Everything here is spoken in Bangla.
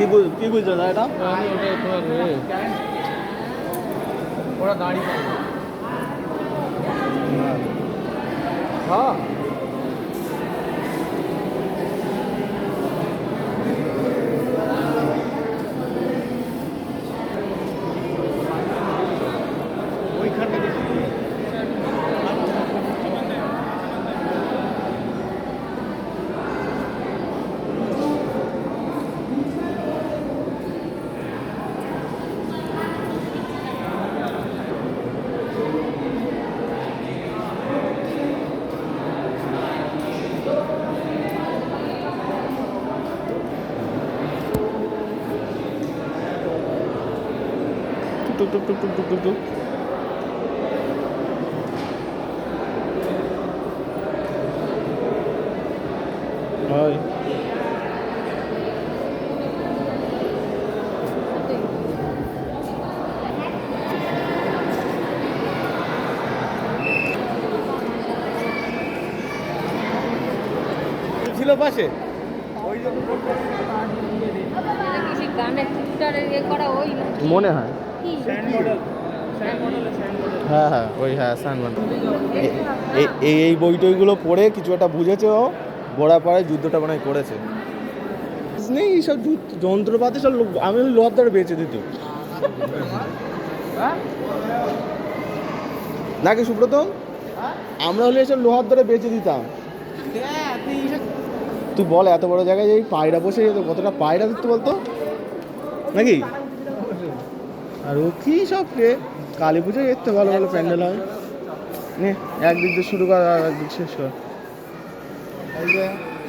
কি বুঝছো না এটা? ওরা দাঁড়িয়ে হ্যাঁ টুক টুক টুক টুক টুক টুক টুক। হয় ছিল পাশে মনে হয়। হ্যাঁ হ্যাঁ ওই হ্যাঁ সানমান এই বই টইগুলো পড়ে কিছু একটা বুঝেছে ও গোড়া পাড়ায় যুদ্ধটা মনে হয় করেছে নেই এইসব যন্ত্রপাতি সব আমি লোহার দ্বারা বেঁচে দিত নাকি সুব্রত আমরা হলে এসব লোহার দ্বারা বেঁচে দিতাম তুই বল এত বড় জায়গায় এই পায়রা বসে যেত কতটা পায়রা দিত বলতো নাকি আর ও কি সব রে কালী পুজোয় এত ভালো ভালো প্যান্ডেল হয় নে একদিক দিয়ে শুরু কর আর একদিক শেষ কর